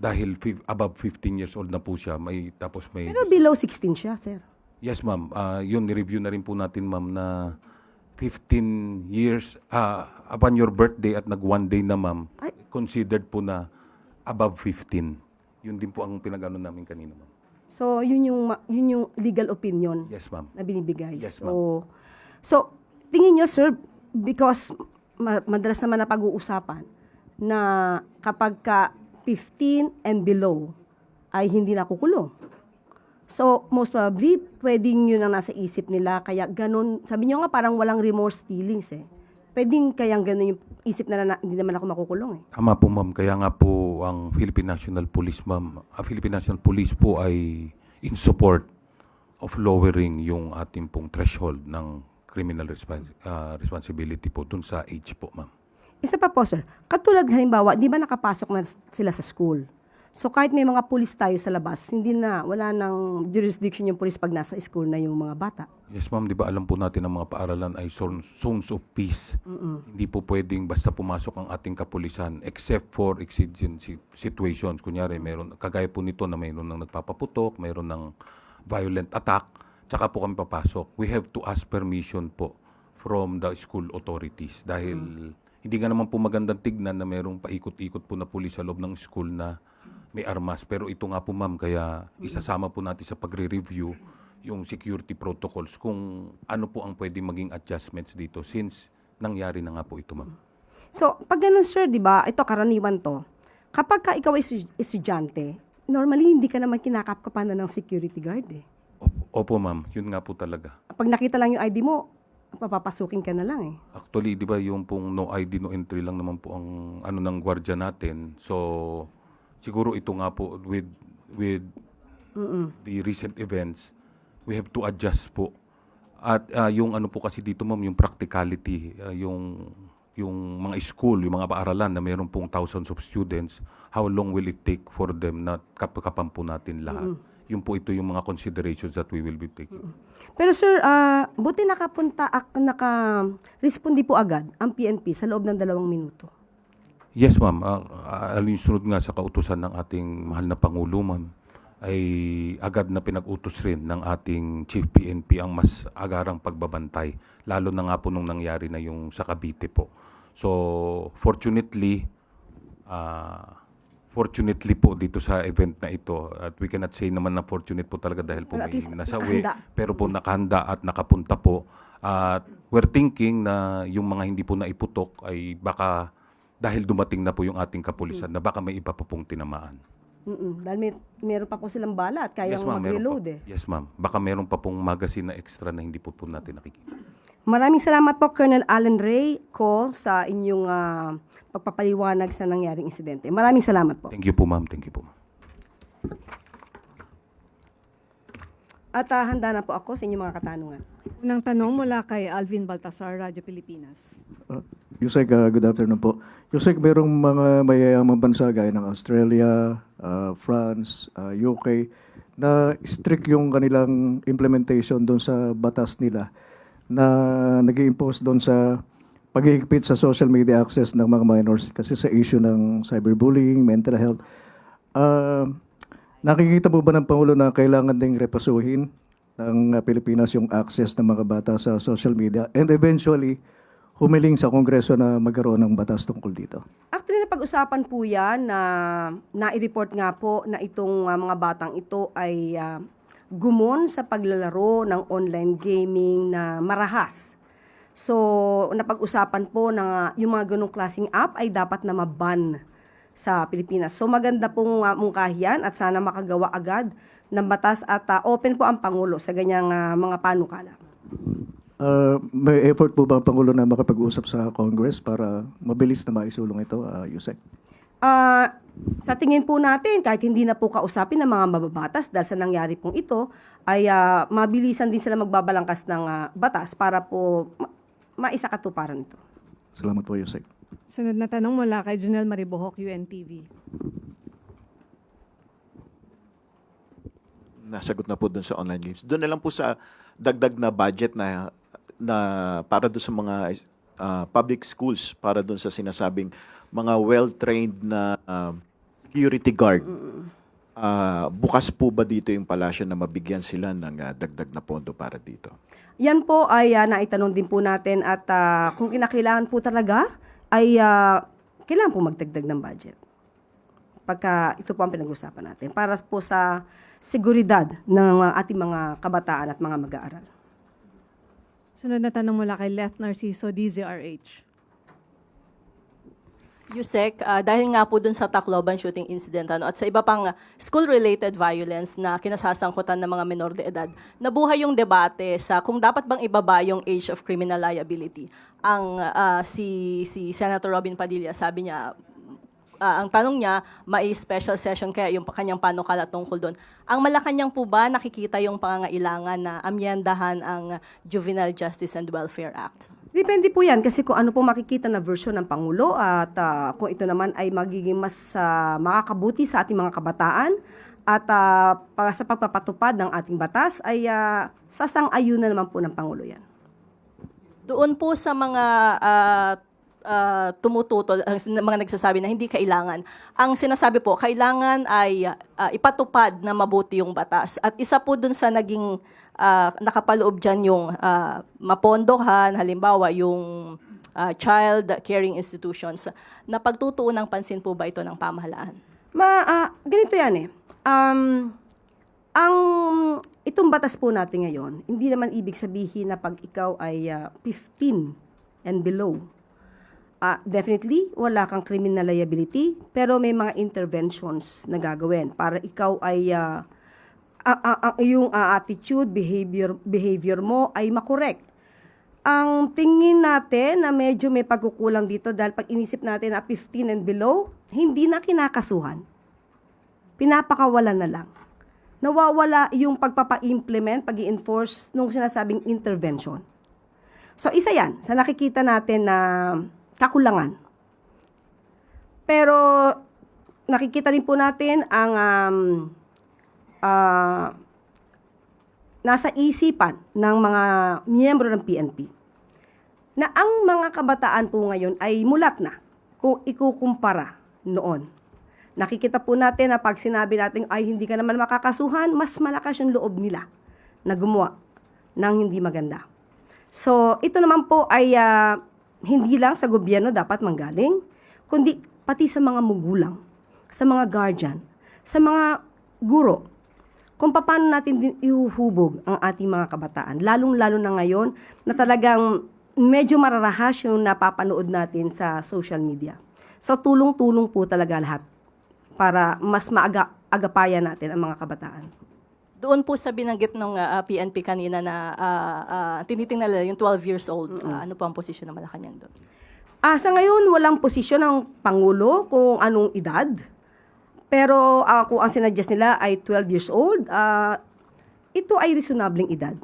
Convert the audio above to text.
dahil above 15 years old na po siya, tapos may... Pero below 16 siya, sir. Yes, ma'am. Yun, ni-review na rin po natin, ma'am, na 15 years, upon your birthday at nag-one day na, ma'am, Ay. considered po na above 15. Yun din po ang pinag-ano namin kanina, ma'am. So, yun yung legal opinion Yes, ma'am. na binibigay. Yes, So, tingin nyo, sir, because madalas naman na pag-uusapan na kapag ka 15 and below ay hindi nakukulong. So, most probably, pwedeng yun ang nasa isip nila. Kaya ganun, sabi nyo nga parang walang remorse feelings eh. Pwedeng kayang ganun yung isip na hindi naman ako makukulong eh. Tama po, ma'am. Kaya nga po ang Philippine National Police, ma'am, Philippine National Police po ay in support of lowering yung ating pong threshold ng criminal responsibility po dun sa age po, ma'am. Isa pa po, sir. Katulad halimbawa, di ba nakapasok na sila sa school? So kahit may mga pulis tayo sa labas, wala nang jurisdiction yung pulis pag nasa school na yung mga bata. Yes, ma'am. Di ba alam po natin ang mga paaralan ay zones of peace. Hindi po pwedeng basta pumasok ang ating kapulisan except for exigency situations. Kunyari, kagaya po nito na mayroon ng nagpapaputok, mayroon ng violent attack, tsaka po kami papasok. We have to ask permission po from the school authorities dahil hindi nga naman po magandang tignan na mayroong paikot-ikot po na pulis sa loob ng school na may armas. Pero ito nga po, ma'am, kaya isasama po natin sa pagre-review yung security protocols kung ano po ang pwede maging adjustments dito since nangyari na nga po ito, ma'am. So, pag ganun, sir, di ba, ito karaniwan to, kapag ka ikaw ay estudyante, normally hindi ka naman kinakapkapan na ng security guard eh. Opo, ma'am. Yun nga po talaga. Pag nakita lang yung ID mo, papapasukin ka na lang eh. Actually, di ba yung pong no ID, no entry lang naman po ang ano ng gwardiya natin. So, siguro ito nga po with the recent events, we have to adjust po. At yung ano po kasi dito, ma'am, yung practicality, yung mga school, yung mga paaralan na mayroon pong thousands of students, how long will it take for them na kapakapan po natin lahat? Yung po ito yung mga considerations that we will be taking. Pero sir, buti naka-respondi po agad ang PNP sa loob ng 2 minuto. Yes, ma'am. Alinsunod nga sa kautusan ng ating mahal na Pangulo, ma'am, ay agad na pinag-utos rin ng ating Chief PNP ang mas agarang pagbabantay, lalo na nga po nung nangyari na yung sa Cavite po. So, fortunately po dito sa event na ito, at we cannot say naman na fortunate po talaga dahil po Well, at may least nasawi, nakahanda. pero po nakahanda at nakapunta po. At we're thinking na yung mga hindi po naiputok ay baka dahil dumating na po yung ating kapulisan na baka may iba pa pong tinamaan. Dahil meron pa po silang bala at kayang ma'am, meron mag-reload pa. eh. Yes, ma'am. Baka meron pa pong magazine na extra na hindi po natin nakikita. Maraming salamat po, Colonel Allen Ray ko sa inyong pagpapaliwanag sa nangyaring insidente. Maraming salamat po. Thank you po, ma'am. Thank you po. At handa na po ako sa inyong mga katanungan. Unang tanong mula kay Alvin Baltasar, Radyo Pilipinas. Yusek, good afternoon po. Yusek, merong mga mayayamang bansa gaya ng Australia, France, UK, na strict yung kanilang implementation doon sa batas nila na nag-i-impose doon sa paghihigpit sa social media access ng mga minors kasi sa issue ng cyberbullying, mental health. Nakikita mo ba ng Pangulo na kailangan ding repasuhin ng Pilipinas yung access ng mga bata sa social media and eventually humiling sa Kongreso na magkaroon ng batas tungkol dito? Actually, napag-usapan po yan na nai-report nga po na itong mga batang ito ay gumon sa paglalaro ng online gaming na marahas. So, napag-usapan po na yung mga ganong klaseng app ay dapat na maban sa Pilipinas. So, maganda pong mungkahiyan at sana makagawa agad ng batas at open po ang Pangulo sa ganyang mga panukala. May effort po ba ang Pangulo na makapag-usap sa Congress para mabilis na maisulong ito, Yusek? Sa tingin po natin, kahit hindi na po kausapin ng mga mababatas dahil sa nangyari pong ito, ay mabilisan din sila magbabalangkas ng batas para po maisakatuparan ito. Salamat po, Yusek. Sunod na tanong mula kay Junel Maribohok, UNTV. Nasagot na po doon sa online games. Doon na lang po sa dagdag na budget na para doon sa mga public schools, para doon sa sinasabing mga well-trained na security guard. Bukas po ba dito yung palasyo na mabigyan sila ng dagdag na pondo para dito? Yan po ay naitanong din po natin at kung kinakailangan po talaga ay kailangan po magdagdag ng budget. Pagka ito po ang pinag-usapan natin para po sa seguridad ng ating mga kabataan at mga mag-aaral. Sunod na tanong mula kay Leth Narciso, DZRH. Yusek, dahil nga po dun sa Tacloban shooting incident at sa iba pang school-related violence na kinasasangkutan ng mga menor de edad, nabuhay yung debate sa kung dapat bang ibaba yung age of criminal liability. Si Senator Robin Padilla, sabi niya, ang tanong niya, may special session kaya yung kanyang panukala tungkol doon. Ang Malacanang po ba nakikita yung pangangailangan na amyendahan ang Juvenile Justice and Welfare Act? Depende po yan kasi kung ano po makikita na version ng Pangulo at kung ito naman ay magiging mas makakabuti sa ating mga kabataan at sa pagpapatupad ng ating batas ay sasang-ayunan naman po ng Pangulo yan. Doon po sa mga tumututol, ang mga nagsasabi na hindi kailangan. Ang sinasabi po, kailangan ay ipatupad na mabuti yung batas. At isa po dun sa naging nakapaloob dyan yung mapondohan, halimbawa yung child caring institutions. Na pagtutuon ng pansin po ba ito ng pamahalaan? Ganito yan eh. Itong batas po natin ngayon, hindi naman ibig sabihin na pag ikaw ay 15 and below, definitely, wala kang criminal liability, pero may mga interventions na gagawin para ikaw ay yung attitude, behavior mo ay makorek. Ang tingin natin na medyo may pagkukulang dito dahil pag inisip natin na 15 and below, hindi na kinakasuhan. Pinapakawalan na lang. Nawawala yung pagpapa-implement, pag-i-enforce nung sinasabing intervention. So, isa yan sa nakikita natin na kakulangan. Pero nakikita rin po natin ang nasa isipan ng mga miyembro ng PNP na ang mga kabataan po ngayon ay mulat na kung ikukumpara noon. Nakikita po natin na pag sinabi natin ay hindi ka naman makakasuhan, mas malakas yung loob nila na gumawa ng hindi maganda. So, ito naman po ay hindi lang sa gobyerno dapat manggaling, kundi pati sa mga magulang, sa mga guardian, sa mga guro, kung paano natin din ihuhubog ang ating mga kabataan. Lalong-lalo na ngayon na talagang medyo mararahas yung napapanood natin sa social media. So, tulong-tulong po talaga lahat para mas agapayan natin ang mga kabataan. Doon po sa binanggit ng PNP kanina na tinitingnan nila yung 12 years old, ano po ang posisyon ng Malacanang doon? Sa ngayon, walang posisyon ng Pangulo kung anong edad. Pero kung ang sinuggest nila ay 12 years old, ito ay reasonabling edad.